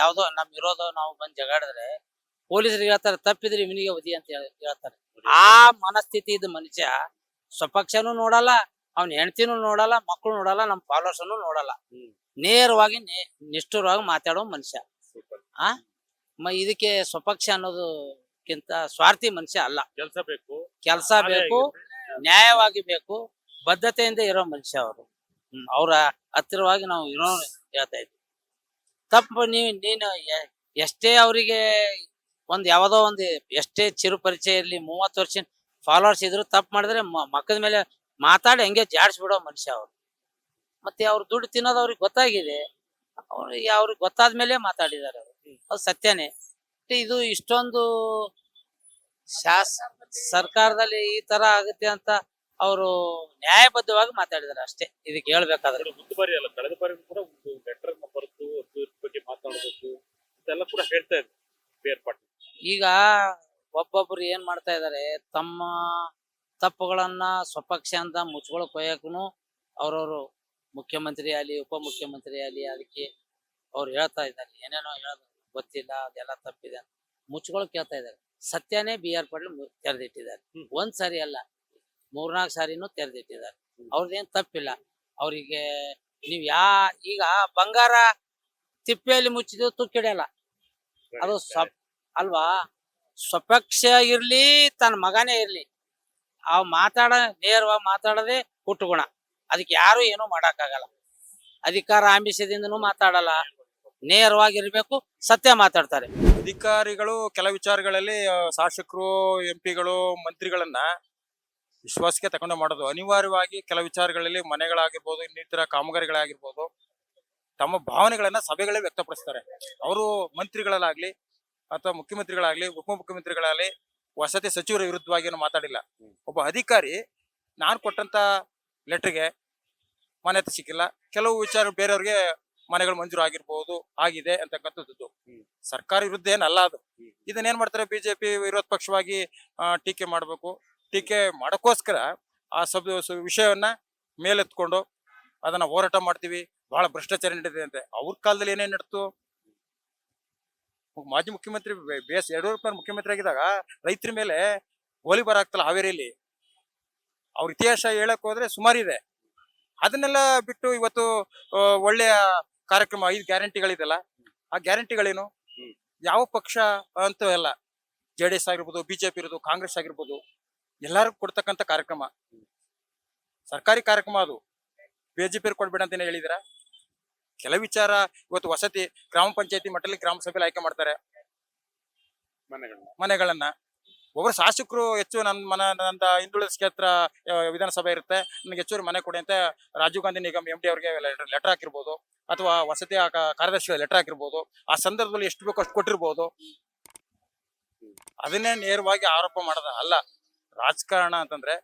Speaker 6: ಯಾವ್ದೋ ನಮ್ ಇರೋದೋ ನಾವು ಬಂದ್ ಜಗಾಡಿದ್ರೆ ಪೊಲೀಸರಿಗೆ ಹೇಳ್ತಾರೆ ತಪ್ಪಿದ್ರೆ ಇವನಿಗೆ ವದಿ ಅಂತ ಹೇಳ್ತಾರೆ. ಆ ಮನಸ್ಥಿತಿ ಇದ್ದ ಮನುಷ್ಯ ಸ್ವಪಕ್ಷನೂ ನೋಡಲ್ಲ, ಅವ್ನ ಹೆಂಡತಿನೂ ನೋಡಲ್ಲ, ಮಕ್ಕಳು ನೋಡಲ್ಲ, ನಮ್ ಫಾಲೋವರ್ಸ್ ನೋಡಲ್ಲ. ನೇರವಾಗಿ ನಿಷ್ಠುರವಾಗಿ ಮಾತಾಡೋ ಮನುಷ್ಯ. ಇದಕ್ಕೆ ಸ್ವಪಕ್ಷ ಅನ್ನೋದಕ್ಕಿಂತ ಸ್ವಾರ್ಥಿ ಮನುಷ್ಯ ಅಲ್ಲ. ಕೆಲಸ ಬೇಕು, ನ್ಯಾಯವಾಗಿ ಬೇಕು, ಬದ್ಧತೆಯಿಂದ ಇರೋ ಮನುಷ್ಯ ಅವರು. ಅವ್ರ ಹತ್ತಿರವಾಗಿ ನಾವು ಇರೋ ಹೇಳ್ತಾ ಇದ್ವಿ. ತಪ್ಪು ನೀನು ಎಷ್ಟೇ ಅವರಿಗೆ ಯಾವ್ದೋ ಒಂದು ಎಷ್ಟೇ ಚಿರು ಪರಿಚಯ ಇರ್ಲಿ, 30 ವರ್ಷ ಫಾಲೋವರ್ಸ್ ಇದ್ರು ತಪ್ಪು ಮಾಡಿದ್ರೆ ಮಕ್ಕದ ಮೇಲೆ ಮಾತಾಡಿ ಹಂಗೆ ಜಾಡ್ಸ್ಬಿಡೋ ಮನುಷ್ಯ ಅವ್ರು. ಮತ್ತೆ ಅವ್ರ ದುಡ್ಡು ತಿನ್ನೋದು ಅವ್ರಿಗೆ ಗೊತ್ತಾಗಿದೆ. ಅವ್ರಿಗೆ ಗೊತ್ತಾದ್ಮೇಲೆ ಮಾತಾಡಿದಾರೆ ಅವರು. ಅದು ಸತ್ಯನೇ. ಇದು ಇಷ್ಟೊಂದು ಸರ್ಕಾರದಲ್ಲಿ ಈ ತರ ಆಗುತ್ತೆ ಅಂತ ಅವರು ನ್ಯಾಯಬದ್ಧವಾಗಿ ಮಾತಾಡಿದಾರೆ ಅಷ್ಟೇ. ಇದಕ್ಕೆ ಹೇಳ್ಬೇಕಾದ್ರೆ
Speaker 5: ಒಂದು ಬಾರಿ ಅಲ್ಲ, ಕಳೆದ ಬಾರಿ ಕೂಡ ಒಂದು ಲೆಟರ್ ಬರೆದು ಅದ್ರ ಬಗ್ಗೆ ಮಾತಾಡಬೇಕು ಇದೆಲ್ಲ ಕೂಡ ಹೇಳ್ತಾ ಇದ್ರು BR ಪಾಟೀಲ್.
Speaker 6: ಈಗ ಒಬ್ಬೊಬ್ರು ಏನ್ ಮಾಡ್ತಾ ಇದಾರೆ, ತಮ್ಮ ತಪ್ಪುಗಳನ್ನ ಸ್ವಪಕ್ಷ ಅಂತ ಮುಚ್ಕೊಳಕ್ ಹೋಯಕ್ಕೂ ಅವ್ರವ್ರು ಮುಖ್ಯಮಂತ್ರಿ ಆಗಲಿ ಉಪಮುಖ್ಯಮಂತ್ರಿ ಆಗಲಿ ಅದಕ್ಕೆ ಅವ್ರು ಹೇಳ್ತಾ ಇದ್ದಾರೆ. ಏನೇನೋ ಹೇಳೋದು ಗೊತ್ತಿಲ್ಲ, ಅದೆಲ್ಲ ತಪ್ಪಿದೆ ಅಂತ ಮುಚ್ಕೊಳಕ್ ಹೇಳ್ತಾ ಇದಾರೆ. ಸತ್ಯನೇ BR ಪಾಟೀಲ್ ತೆರೆದಿಟ್ಟಿದ್ದಾರೆ. ಒಂದ್ ಸಾರಿ ಅಲ್ಲ, 3-4 ಸಾರಿನೂ ತೆರೆದಿಟ್ಟಿದ್ದಾರೆ. ಅವ್ರದ್ದೇನ್ ತಪ್ಪಿಲ್ಲ. ಅವ್ರಿಗೆ ನೀವ್ ಈಗ ಬಂಗಾರ ತಿಪ್ಪೆಯಲ್ಲಿ ಮುಚ್ಚಿದ್ರು ತುಕ್ಕಿಡಿಯಲ್ಲ. ಅದು ಅಲ್ವಾ? ಸ್ವಪಕ್ಷ ಇರ್ಲಿ, ತನ್ನ ಮಗನೇ ಇರ್ಲಿ, ನೇರವಾಗಿ ಮಾತಾಡೋದೇ ಹುಟ್ಟು ಗುಣ. ಅದಕ್ಕೆ ಯಾರು ಏನೂ ಮಾಡಕ್ಕಾಗಲ್ಲ. ಅಧಿಕಾರ ಆಮಿಷದಿಂದನೂ ಮಾತಾಡಲ್ಲ, ನೇರವಾಗಿರ್ಬೇಕು, ಸತ್ಯ ಮಾತಾಡ್ತಾರೆ.
Speaker 1: ಅಧಿಕಾರಿಗಳು ಕೆಲ ವಿಚಾರಗಳಲ್ಲಿ ಶಾಸಕರು, MP ಗಳು, ಮಂತ್ರಿಗಳನ್ನ ವಿಶ್ವಾಸಕ್ಕೆ ತಗೊಂಡು ಮಾಡೋದು ಅನಿವಾರ್ಯವಾಗಿ. ಕೆಲ ವಿಚಾರಗಳಲ್ಲಿ ಮನೆಗಳಾಗಿರ್ಬೋದು, ಇನ್ನಿತರ ಕಾಮಗಾರಿಗಳಾಗಿರ್ಬೋದು, ತಮ್ಮ ಭಾವನೆಗಳನ್ನ ಸಭೆಗಳೇ ವ್ಯಕ್ತಪಡಿಸ್ತಾರೆ. ಅವರು ಮಂತ್ರಿಗಳಾಗ್ಲಿ ಅಥವಾ ಮುಖ್ಯಮಂತ್ರಿಗಳಾಗ್ಲಿ ಉಪಮುಖ್ಯಮಂತ್ರಿಗಳಾಗ್ಲಿ ವಸತಿ ಸಚಿವರ ವಿರುದ್ಧವಾಗಿ ಏನು ಮಾತಾಡಿಲ್ಲ. ಒಬ್ಬ ಅಧಿಕಾರಿ ನಾನು ಕೊಟ್ಟಂತ ಲೆಟರ್ಗೆ ಮಾನ್ಯತೆ ಸಿಕ್ಕಿಲ್ಲ, ಕೆಲವು ವಿಚಾರ ಬೇರೆಯವ್ರಿಗೆ ಮನೆಗಳು ಮಂಜೂರು ಆಗಿರ್ಬೋದು, ಆಗಿದೆ ಅಂತಕ್ಕಂಥದ್ದು ಸರ್ಕಾರ ವಿರುದ್ಧ ಏನಲ್ಲ. ಅದು ಇದನ್ನೇನ್ ಮಾಡ್ತಾರೆ, ಬಿಜೆಪಿ ವಿರೋಧ ಪಕ್ಷವಾಗಿ ಟೀಕೆ ಮಾಡ್ಬೇಕು. ಟೀಕೆ ಮಾಡೋಕ್ಕೋಸ್ಕರ ಆ ವಿಷಯವನ್ನ ಮೇಲೆತ್ಕೊಂಡು ಅದನ್ನ ಹೋರಾಟ ಮಾಡ್ತೀವಿ, ಬಹಳ ಭ್ರಷ್ಟಾಚಾರ ನಡೆದಿದೆ ಅಂತ. ಅವ್ರ ಕಾಲದಲ್ಲಿ ಏನೇನ್ ನಡ್ತು? ಮಾಜಿ ಮುಖ್ಯಮಂತ್ರಿ ಯಡಿಯೂರಪ್ಪ ಮುಖ್ಯಮಂತ್ರಿ ಆಗಿದ್ದಾಗ ರೈತರ ಮೇಲೆ ಗೋಲಿಬಾರ್ ಆಗ್ತಲ್ಲ ಹಾವೇರಿಯಲ್ಲಿ. ಅವ್ರ ಇತಿಹಾಸ ಹೇಳಕ್ ಹೋದ್ರೆ ಸುಮಾರಿದೆ. ಅದನ್ನೆಲ್ಲ ಬಿಟ್ಟು ಇವತ್ತು ಒಳ್ಳೆಯ ಕಾರ್ಯಕ್ರಮ 5 ಗ್ಯಾರಂಟಿಗಳಿದೆಲ್ಲ, ಆ ಗ್ಯಾರಂಟಿಗಳೇನು? ಯಾವ ಪಕ್ಷ ಅಂತೂ ಎಲ್ಲ JDS ಆಗಿರ್ಬೋದು, BJP ಇರೋದು, ಕಾಂಗ್ರೆಸ್ ಆಗಿರ್ಬೋದು, ಎಲ್ಲರಿಗೂ ಕೊಡ್ತಕ್ಕಂಥ ಕಾರ್ಯಕ್ರಮ, ಸರ್ಕಾರಿ ಕಾರ್ಯಕ್ರಮ. ಅದು BJP ಕೊಡ್ಬೇಡ ಅಂತ ಹೇಳಿದಿರ? ಕೆಲ ವಿಚಾರ ಇವತ್ತು ವಸತಿ ಗ್ರಾಮ ಪಂಚಾಯತಿ ಮಟ್ಟದಲ್ಲಿ ಗ್ರಾಮ ಸಭೆಯಲ್ಲಿ ಆಯ್ಕೆ ಮಾಡ್ತಾರೆ ಮನೆಗಳನ್ನ. ಒಬ್ಬರು ಶಾಸಕರು ಹೆಚ್ಚು ನನ್ನ ಹಿಂದುಳಿದ ಕ್ಷೇತ್ರ ವಿಧಾನಸಭೆ ಇರುತ್ತೆ, ನನಗೆ ಹೆಚ್ಚುವರಿ ಮನೆ ಕೊಡಿ ಅಂತ ರಾಜೀವ್ ಗಾಂಧಿ ನಿಗಮ್ MD ಅವ್ರಿಗೆ ಲೆಟರ್ ಹಾಕಿರ್ಬೋದು, ಅಥವಾ ವಸತಿ ಕಾರ್ಯದರ್ಶಿ ಲೆಟರ್ ಹಾಕಿರ್ಬೋದು. ಆ ಸಂದರ್ಭದಲ್ಲಿ ಎಷ್ಟು ಬೇಕೋ ಅಷ್ಟು ಕೊಟ್ಟಿರ್ಬೋದು. ಅದನ್ನೇ ನೇರವಾಗಿ ಆರೋಪ ಮಾಡೋದ ಅಲ್ಲ. ರಾಜಕಾರಣ ಅಂತಂದ್ರೆ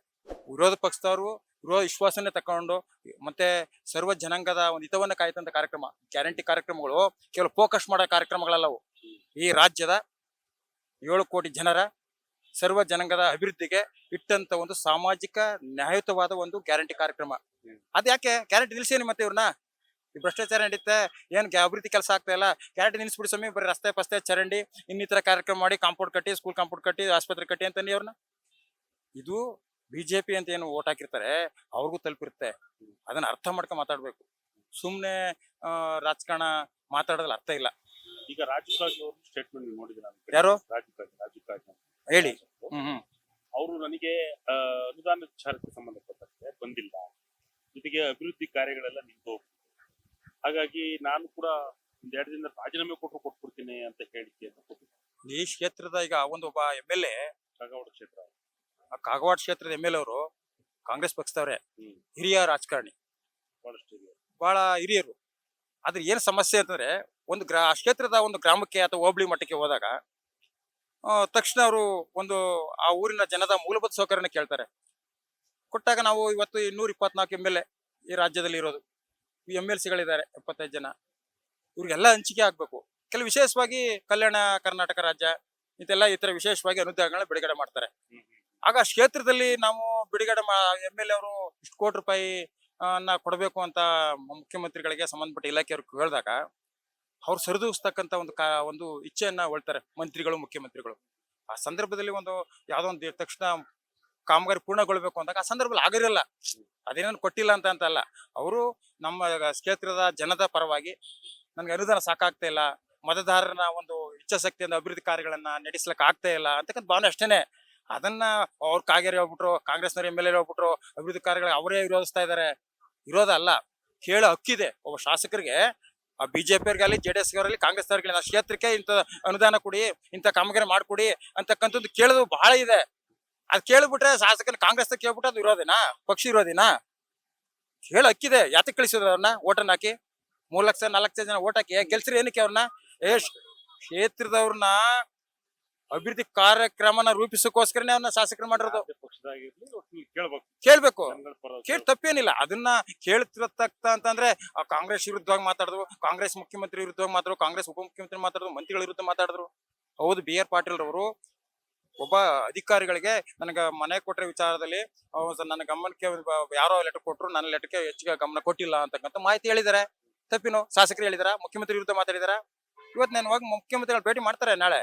Speaker 1: ವಿರೋಧ ಪಕ್ಷದವರು
Speaker 7: ಇರೋ ವಿಶ್ವಾಸನೆ ತಕೊಂಡು ಮತ್ತೆ ಸರ್ವ ಜನಾಂಗದ ಒಂದು ಹಿತವನ್ನ ಕಾಯ್ತಂತ ಕಾರ್ಯಕ್ರಮ. ಗ್ಯಾರಂಟಿ ಕಾರ್ಯಕ್ರಮಗಳು ಕೇವಲ ಫೋಕಸ್ ಮಾಡೋ ಕಾರ್ಯಕ್ರಮಗಳಲ್ಲವು. ಈ ರಾಜ್ಯದ 7 ಕೋಟಿ ಜನರ ಸರ್ವ ಜನಾಂಗದ ಅಭಿವೃದ್ಧಿಗೆ ಇಟ್ಟಂತ ಒಂದು ಸಾಮಾಜಿಕ ನ್ಯಾಯಯುತವಾದ ಒಂದು ಗ್ಯಾರಂಟಿ ಕಾರ್ಯಕ್ರಮ. ಅದ್ಯಾಕೆ ಗ್ಯಾರಂಟಿ ನಿಲ್ಸೇನಿ ಮತ್ತೆ ಇವ್ರನ್ನ? ಈ ಭ್ರಷ್ಟಾಚಾರ ನಡೀತೆ, ಏನ್ ಅಭಿವೃದ್ಧಿ ಕೆಲಸ ಆಗ್ತಾ ಇಲ್ಲ, ಗ್ಯಾರಂಟಿ ನಿಲ್ಸ್ಬಿಡಿ ಸ್ವಾಮಿ, ಬರೀ ರಸ್ತೆ ಪಸ್ತೆ ಚರಂಡಿ ಇನ್ನಿತರ ಕಾರ್ಯಕ್ರಮ ಮಾಡಿ ಕಾಂಪೌಂಡ್ ಕಟ್ಟಿ, ಸ್ಕೂಲ್ ಕಾಂಪೌಂಡ್ ಕಟ್ಟಿ, ಆಸ್ಪತ್ರೆ ಕಟ್ಟಿ ಅಂತ ಅವ್ರನ್ನ. ಇದು ಬಿಜೆಪಿ ಅಂತ ಏನು ಓಟ್ ಹಾಕಿರ್ತಾರೆ ಅವ್ರಿಗೂ ತಲುಪಿರುತ್ತೆ. ಅದನ್ನ ಅರ್ಥ ಮಾಡ್ಕೊಂಡ್ ಮಾತಾಡ್ಬೇಕು. ಸುಮ್ನೆ ರಾಜಕಾರಣ ಮಾತಾಡೋದ್ರಲ್ಲಿ ಅರ್ಥ ಇಲ್ಲ.
Speaker 5: ಈಗ ರಾಜೀವ್ ಕಾಗೆ ಅವರು ಸ್ಟೇಟ್ಮೆಂಟ್ ನೋಡಿದ್ರೆ
Speaker 7: ಯಾರು?
Speaker 5: ರಾಜೀವ್ ಕಾಗೆ
Speaker 7: ಹೇಳಿ. ಹ್ಮ್
Speaker 5: ಅವರು ನನಗೆ ಅನುದಾನ ವಿಚಾರಕ್ಕೆ ಸಂಬಂಧಪಟ್ಟಂತೆ ಬಂದಿಲ್ಲ, ಜೊತೆಗೆ ಅಭಿವೃದ್ಧಿ ಕಾರ್ಯಗಳೆಲ್ಲ ನಿಂತು ಹೋಗ್ತಿದೆ, ಹಾಗಾಗಿ ನಾನು ಕೂಡ ಒಂದ್ 2 ದಿನ ರಾಜೀನಾಮೆ ಕೊಟ್ಬಿಡ್ತೀನಿ ಅಂತ ಹೇಳಿಕೆಯನ್ನು ಕೊಟ್ಟಿದ್ದೆ.
Speaker 7: ಈ ಕ್ಷೇತ್ರದ ಈಗ ಒಬ್ಬ MLA,
Speaker 5: ಕಾಗವಾಡ ಕ್ಷೇತ್ರ,
Speaker 7: ಆ ಕಾಗವಾಡ ಕ್ಷೇತ್ರದ MLA ಅವರು ಕಾಂಗ್ರೆಸ್ ಪಕ್ಷದವ್ರೆ, ಹಿರಿಯ ರಾಜಕಾರಣಿ,
Speaker 5: ಬಹಳಷ್ಟು ಇದೆ.
Speaker 7: ಬಹಳ ಹಿರಿಯರು. ಆದ್ರೆ ಏನ್ ಸಮಸ್ಯೆ ಅಂತಂದ್ರೆ ಒಂದು ಕ್ಷೇತ್ರದ ಒಂದು ಗ್ರಾಮಕ್ಕೆ ಅಥವಾ ಹೋಬಳಿ ಮಟ್ಟಕ್ಕೆ ಹೋದಾಗ ತಕ್ಷಣ ಅವರು ಒಂದು ಆ ಊರಿನ ಜನದ ಮೂಲಭೂತ ಸೌಕರ್ಯನ ಕೇಳ್ತಾರೆ. ಕೊಟ್ಟಾಗ ನಾವು ಇವತ್ತು 224 MLA ಈ ರಾಜ್ಯದಲ್ಲಿ ಇರೋದು, ಈ MLCಗಳಿದ್ದಾರೆ 75 ಜನ. ಇವ್ರಿಗೆಲ್ಲ ಹಂಚಿಕೆ ಆಗ್ಬೇಕು. ಕೆಲವು ವಿಶೇಷವಾಗಿ ಕಲ್ಯಾಣ ಕರ್ನಾಟಕ ರಾಜ್ಯ ಇದೆಲ್ಲ ಈ ತರ ವಿಶೇಷವಾಗಿ ಅನುದಾನಗಳನ್ನ ಬಿಡುಗಡೆ ಮಾಡ್ತಾರೆ. ಆಗ ಕ್ಷೇತ್ರದಲ್ಲಿ ನಾವು ಬಿಡುಗಡೆ MLA ಅವರು ಇಷ್ಟು ಕೋಟಿ ರೂಪಾಯಿ ಕೊಡಬೇಕು ಅಂತ ಮುಖ್ಯಮಂತ್ರಿಗಳಿಗೆ ಸಂಬಂಧಪಟ್ಟ ಇಲಾಖೆಯವ್ರಿಗೆ ಹೇಳಿದಾಗ ಅವ್ರು ಸರಿದೂಗಿಸ್ತಕ್ಕಂತ ಒಂದು ಇಚ್ಛೆಯನ್ನ ಹೊಳ್ತಾರೆ ಮಂತ್ರಿಗಳು, ಮುಖ್ಯಮಂತ್ರಿಗಳು. ಆ ಸಂದರ್ಭದಲ್ಲಿ ಯಾವ್ದೋ ಒಂದು ತಕ್ಷಣ ಕಾಮಗಾರಿ ಪೂರ್ಣಗೊಳ್ಬೇಕು ಅಂದಾಗ ಆ ಸಂದರ್ಭದಲ್ಲಿ ಆಗಿರಲ್ಲ. ಅದೇನೇನು ಕೊಟ್ಟಿಲ್ಲ ಅಂತ ಅಲ್ಲ, ಅವರು ನಮ್ಮ ಕ್ಷೇತ್ರದ ಜನದ ಪರವಾಗಿ ನನ್ಗೆ ಅನುದಾನ ಸಾಕಾಗ್ತಾ ಇಲ್ಲ, ಮತದಾರನ ಒಂದು ಇಚ್ಛಾಶಕ್ತಿಯಿಂದ ಅಭಿವೃದ್ಧಿ ಕಾರ್ಯಗಳನ್ನ ನಡೆಸ್ಲಿಕ್ಕೆ ಆಗ್ತಾ ಇಲ್ಲ ಅಂತಕ್ಕಂಥ ಭಾವನೆ ಅಷ್ಟೇನೆ. ಅದನ್ನ ಅವ್ರು ಕಾಗೇರಿ ಹೋಗ್ಬಿಟ್ರು, ಕಾಂಗ್ರೆಸ್ನವ್ರು MLA ಹೋಗ್ಬಿಟ್ರು, ಅಭಿವೃದ್ಧಿ ಕಾರ್ಯಗಳು ಅವರೇ ವಿರೋಧಿಸ್ತಾ ಇದಾರೆ. ವಿರೋಧ ಅಲ್ಲ, ಕೇಳೋ ಹಕ್ಕಿದೆ ಒಬ್ಬ ಶಾಸಕರಿಗೆ. ಆ BJP ಅವ್ರಿಗಾಗಲಿ, JDS ಅವರಲ್ಲಿ, ಕಾಂಗ್ರೆಸ್ ಅವ್ರಿಗೆ ಆ ಕ್ಷೇತ್ರಕ್ಕೆ ಇಂಥ ಅನುದಾನ ಕೊಡಿ, ಇಂಥ ಕಾಮಗಾರಿ ಮಾಡ್ಕೊಡಿ ಅಂತಕ್ಕಂಥದ್ದು ಕೇಳೋದು ಬಹಳ ಇದೆ. ಅದ್ ಕೇಳ್ಬಿಟ್ರೆ ಶಾಸಕನ ಕಾಂಗ್ರೆಸ್ ಕೇಳ್ಬಿಟ್ರೆ ಅದು ವಿರೋಧಿನಾ, ಪಕ್ಷ ವಿರೋಧಿನಾ? ಹೇಳ ಹಕ್ಕಿದೆ. ಯಾತಕ್ಕೆ ಕಳಿಸಿದ್ರು ಅವ್ರನ್ನ ಓಟನ್ನ ಹಾಕಿ? 3 ಲಕ್ಷ 4 ಲಕ್ಷ ಜನ ಓಟ್ ಹಾಕಿ ಗೆಲ್ಸ್ರಿ ಏನಕ್ಕೆ ಅವ್ರನ್ನ? ಕ್ಷೇತ್ರದವ್ರನ್ನ ಅಭಿವೃದ್ಧಿ ಕಾರ್ಯಕ್ರಮನ ರೂಪಿಸೋಕೋಸ್ಕರನೇ ಅವ್ರನ್ನ ಶಾಸಕರು ಮಾಡಿರೋದು. ಕೇಳ್ಬೇಕು, ಕೇಳಿ ತಪ್ಪೇನಿಲ್ಲ. ಅದನ್ನ ಕೇಳ್ತಿರತಕ್ಕ ಅಂತಂದ್ರೆ ಕಾಂಗ್ರೆಸ್ ವಿರುದ್ಧವಾಗಿ ಮಾತಾಡಿದ್ರು, ಕಾಂಗ್ರೆಸ್ ಮುಖ್ಯಮಂತ್ರಿ ವಿರುದ್ಧವಾಗಿ ಮಾತಾಡಿದ್ರು, ಕಾಂಗ್ರೆಸ್ ಉಪಮುಖ್ಯಮಂತ್ರಿ ಮಾತಾಡಿದ್ರು, ಮಂತ್ರಿಗಳ ವಿರುದ್ಧ ಮಾತಾಡಿದ್ರು. ಹೌದು, BR ಪಾಟೀಲ್ ರವರು ಒಬ್ಬ ಅಧಿಕಾರಿಗಳಿಗೆ ನನಗೆ ಮನೆ ಕೊಟ್ಟರೆ ವಿಚಾರದಲ್ಲಿ ನನ್ನ ಗಮನಕ್ಕೆ ಯಾರೋ ಲೆಟರ್ ಕೊಟ್ಟರು, ನನ್ನ ಲೆಟರ್ಗೆ ಹೆಚ್ಚಿಗೆ ಗಮನ ಕೊಟ್ಟಿಲ್ಲ ಅಂತಕ್ಕಂಥ ಮಾಹಿತಿ ಹೇಳಿದ್ದಾರೆ. ತಪ್ಪಿನು ಶಾಸಕರು ಹೇಳಿದಾರ? ಮುಖ್ಯಮಂತ್ರಿ ವಿರುದ್ಧ ಮಾತಾಡಿದಾರ? ಇವತ್ತು ನಾನು ಹೋಗಿ ಮುಖ್ಯಮಂತ್ರಿಗಳು ಭೇಟಿ ಮಾಡ್ತಾರೆ ನಾಳೆ.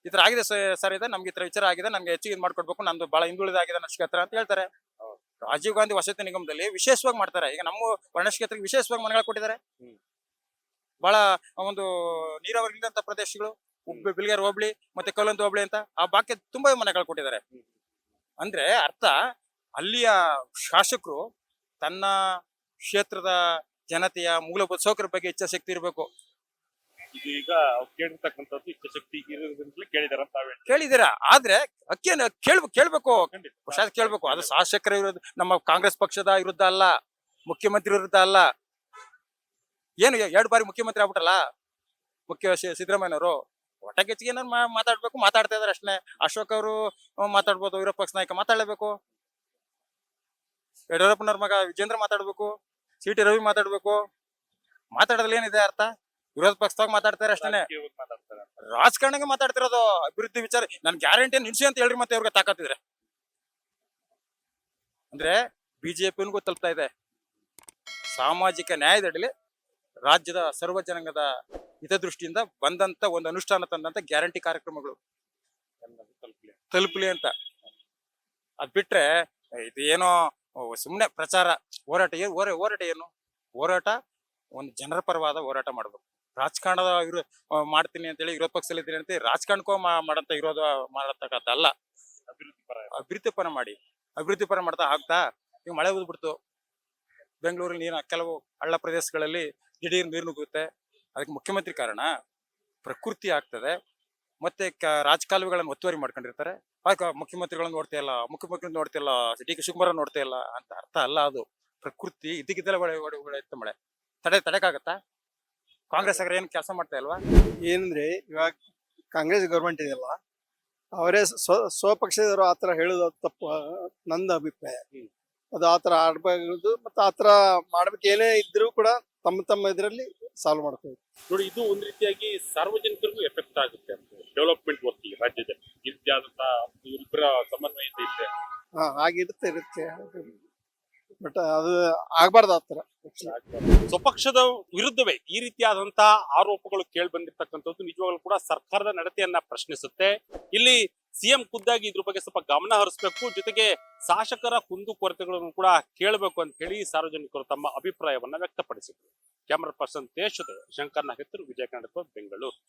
Speaker 7: ಈ ತರ ಆಗಿದೆ ಸರ್, ಇದೆ ನಮ್ಗೆ ಈ ತರ ವಿಚಾರ ಆಗಿದೆ, ನನ್ಗೆ ಹೆಚ್ಚಿಗೆ ಇದು ಮಾಡ್ಕೊಡ್ಬೇಕು, ನಂದು ಬಹಳ ಹಿಂದುಳಿದಾಗಿದೆ ನನ್ನ ಕ್ಷೇತ್ರ ಅಂತ ಹೇಳ್ತಾರೆ. ರಾಜೀವ್ ಗಾಂಧಿ ವಸತಿ ನಿಗಮದಲ್ಲಿ ವಿಶೇಷವಾಗಿ ಮಾಡ್ತಾರೆ. ಈಗ ನಮ್ಮ ವರ್ಣ ಕ್ಷೇತ್ರಕ್ಕೆ ವಿಶೇಷವಾಗಿ ಮನೆಗಳು ಕೊಟ್ಟಿದ್ದಾರೆ. ಬಹಳ ಒಂದು ನೀರಾವರಿ ಇಲ್ಲದಂತ ಪ್ರದೇಶಗಳು, ಬಿಲ್ಗೇರ್ ಹೋಬಳಿ ಮತ್ತೆ ಕಲ್ಲಂತ ಹೋಬಳಿ ಅಂತ ಆ ಭಾಗಕ್ಕೆ ತುಂಬಾ ಮನೆಗಳು ಕೊಟ್ಟಿದ್ದಾರೆ. ಅಂದ್ರೆ ಅರ್ಥ ಅಲ್ಲಿಯ ಶಾಸಕರು ತನ್ನ ಕ್ಷೇತ್ರದ ಜನತೆಯ ಮೂಲಭೂತ ಸೌಕರ್ಯ ಬಗ್ಗೆ ಇಚ್ಛಾಶಕ್ತಿ ಇರಬೇಕು.
Speaker 5: ಇದು ಈಗ ಕೇಳಿರ್ತಕ್ಕಂಥದ್ದು ಇಚ್ಛಾಶಕ್ತಿ ಇರೋದ್ರಿಂದಲೇ ಕೇಳಿದಾರ ಅಂತ
Speaker 7: ಕೇಳಿದಿರ. ಆದ್ರೆ ಅಕ್ಕೇನು ಕೇಳ್ಬೇಕು, ಕೇಳ್ಬೇಕು. ಅದು ಶಾಸಕರ ವಿರುದ್ಧ, ನಮ್ಮ ಕಾಂಗ್ರೆಸ್ ಪಕ್ಷದ ವಿರುದ್ಧ ಅಲ್ಲ, ಮುಖ್ಯಮಂತ್ರಿ ವಿರುದ್ಧ ಅಲ್ಲ. ಏನು 2 ಬಾರಿ ಮುಖ್ಯಮಂತ್ರಿ ಆಗ್ಬಿಟ್ಟಲ್ಲ ಸಿದ್ದರಾಮಯ್ಯನವರು. ಒಟ್ಟಕ್ಕೆ ಹೆಚ್ಚಿಗೆ ಏನಾರು ಮಾತಾಡ್ಬೇಕು, ಮಾತಾಡ್ತಾ ಇದಾರೆ ಅಷ್ಟೇ. ಅಶೋಕ್ ಅವರು ಮಾತಾಡ್ಬೋದು, ವಿರೋಧ ಪಕ್ಷ ನಾಯಕ ಮಾತಾಡ್ಲೇಬೇಕು, ಯಡಿಯೂರಪ್ಪನವ್ರ ಮಗ ವಿಜೇಂದ್ರ ಮಾತಾಡ್ಬೇಕು, CT ರವಿ ಮಾತಾಡ್ಬೇಕು. ಮಾತಾಡೋದ್ರಲ್ಲಿ ಏನಿದೆ ಅರ್ಥ? ವಿರೋಧ ಪಕ್ಷದಾಗ ಮಾತಾಡ್ತಾರೆ ಅಷ್ಟೇ. ರಾಜಕಾರಣಕ್ಕೆ ಮಾತಾಡ್ತಿರೋದು ಅಭಿವೃದ್ಧಿ ವಿಚಾರ. ನನ್ ಗ್ಯಾರಂಟಿ ನಿಲ್ಸಿ ಅಂತ ಹೇಳ್ರಿ, ಮತ್ತೆ ಅವ್ರಿಗೆ ತಾಕತ್ತಿದ್ರೆ. ಅಂದ್ರೆ BJPಗೂ ತಲುಪ್ತಾ ಇದೆ. ಸಾಮಾಜಿಕ ನ್ಯಾಯದಡಿಲಿ ರಾಜ್ಯದ ಸರ್ವ ಜನಾಂಗದ ಹಿತದೃಷ್ಟಿಯಿಂದ ಬಂದಂತ ಒಂದು ಅನುಷ್ಠಾನ ತಂದಂತ ಗ್ಯಾರಂಟಿ ಕಾರ್ಯಕ್ರಮಗಳು ತಲುಪಲಿ ಅಂತ. ಅದ್ ಬಿಟ್ರೆ ಇದು ಏನೋ ಸುಮ್ನೆ ಪ್ರಚಾರ, ಹೋರಾಟ ಏನು? ಹೋರಾಟ ಒಂದು ಜನರ ಪರವಾದ ಹೋರಾಟ ಮಾಡ್ಬೇಕು. ರಾಜಕಾರಣದ ಮಾಡ್ತೀನಿ ಅಂತೇಳಿ ವಿರೋಧ ಪಕ್ಷದಲ್ಲಿ ಇದ್ದೀನಿ ಅಂತ ರಾಜಕಾರಣಕ್ಕೂ ಮಾಡಂತ ವಿರೋಧ ಮಾಡತಕ್ಕಂತ ಅಲ್ಲ. ಅಭಿವೃದ್ಧಿ ಪರ ಮಾಡ್ತಾ ಆಗ್ತಾ. ಈಗ ಮಳೆ ಉದ್ಬಿಡ್ತು, ಬೆಂಗಳೂರಲ್ಲಿ ಕೆಲವು ಹಳ್ಳ ಪ್ರದೇಶಗಳಲ್ಲಿ ದಿಢೀರ್ ನೀರು ನುಗ್ಗುತ್ತೆ. ಅದಕ್ಕೆ ಮುಖ್ಯಮಂತ್ರಿ ಕಾರಣ? ಪ್ರಕೃತಿ ಆಗ್ತದೆ. ಮತ್ತೆ ರಾಜಕಾಲುವೆಗಳನ್ನು ಒತ್ತುವರಿ ಮಾಡ್ಕೊಂಡಿರ್ತಾರೆ. ಮುಖ್ಯಮಂತ್ರಿಗಳನ್ನ ನೋಡ್ತಾ ಇಲ್ಲ, DK ಶಿವಕುಮಾರ್ ನೋಡ್ತಾ ಇಲ್ಲ ಅಂತ ಅರ್ಥ ಅಲ್ಲ. ಅದು ಪ್ರಕೃತಿ ಇದ್ದಕ್ಕಿದ್ದೆಲ್ಲ ಹೊಡೆಯುತ್ತೆ ಮಳೆ. ತಡೆಕಾಗತ್ತಾ? ಕಾಂಗ್ರೆಸ್ ಏನ್ ಕೆಲಸ ಮಾಡ್ತಾ ಇಲ್ವಾ?
Speaker 8: ಏನಂದ್ರೆ ಇವಾಗ ಕಾಂಗ್ರೆಸ್ ಗೌರ್ಮೆಂಟ್ ಇದೆಯಲ್ಲ, ಅವರೇ ಸ್ವಪಕ್ಷದವರು ಆತರ ಹೇಳೋದು ತಪ್ಪು, ನಂದು ಅಭಿಪ್ರಾಯ. ಅದು ಆತರ ಆಡ್ಬಾರ್ದು ಮತ್ತೆ ಆತರ ಮಾಡ್ಬೇಕು, ಏನೇ ಇದ್ರೂ ಕೂಡ ತಮ್ಮ ಇದರಲ್ಲಿ ಸಾಲ್ವ್ ಮಾಡ್ಕೋಬೇಕು.
Speaker 5: ನೋಡಿ, ಇದು ಒಂದ್ ರೀತಿಯಾಗಿ ಸಾರ್ವಜನಿಕರಿಗೂ ಎಫೆಕ್ಟ್ ಆಗುತ್ತೆ ಅಂತ ಡೆವಲಪ್ಮೆಂಟ್ ವರ್ಕ್ ಈ ರಾಜ್ಯದಲ್ಲಿ ಈ ರೀತಿಯಾದಂತಹ ಇವರಿಬ್ಬರ ಸಮನ್ವಯತೆ ಇದೆ.
Speaker 8: ಹಾ ಇರುತ್ತೆ ಬಟ್ ಅದು ಆಗ್ಬಾರ್ದು ಆತರ.
Speaker 5: ಸ್ವಪಕ್ಷದ ವಿರುದ್ಧವೇ ಈ ರೀತಿಯಾದಂತಹ ಆರೋಪಗಳು ಕೇಳಿ ಬಂದಿರ್ತಕ್ಕಂಥದ್ದು ನಿಜವಾಗ್ಲೂ ಕೂಡ ಸರ್ಕಾರದ ನಡತೆಯನ್ನ ಪ್ರಶ್ನಿಸುತ್ತೆ. ಇಲ್ಲಿ ಸಿಎಂ ಖುದ್ದಾಗಿ ಇದ್ರ ಬಗ್ಗೆ ಸ್ವಲ್ಪ ಗಮನ ಹರಿಸಬೇಕು, ಜೊತೆಗೆ ಶಾಸಕರ ಕುಂದುಕೊರತೆಗಳನ್ನು ಕೂಡ ಕೇಳಬೇಕು ಅಂತ ಹೇಳಿ ಸಾರ್ವಜನಿಕರು ತಮ್ಮ ಅಭಿಪ್ರಾಯವನ್ನ ವ್ಯಕ್ತಪಡಿಸಿದರು. ಕ್ಯಾಮರಾ ಪರ್ಸನ್ ತೇಜ್ ಜೊತೆ ಶಂಕರ್ ನಾಗೇಂದ್ರ, ವಿಜಯ ಕರ್ನಾಟಕ, ಬೆಂಗಳೂರು.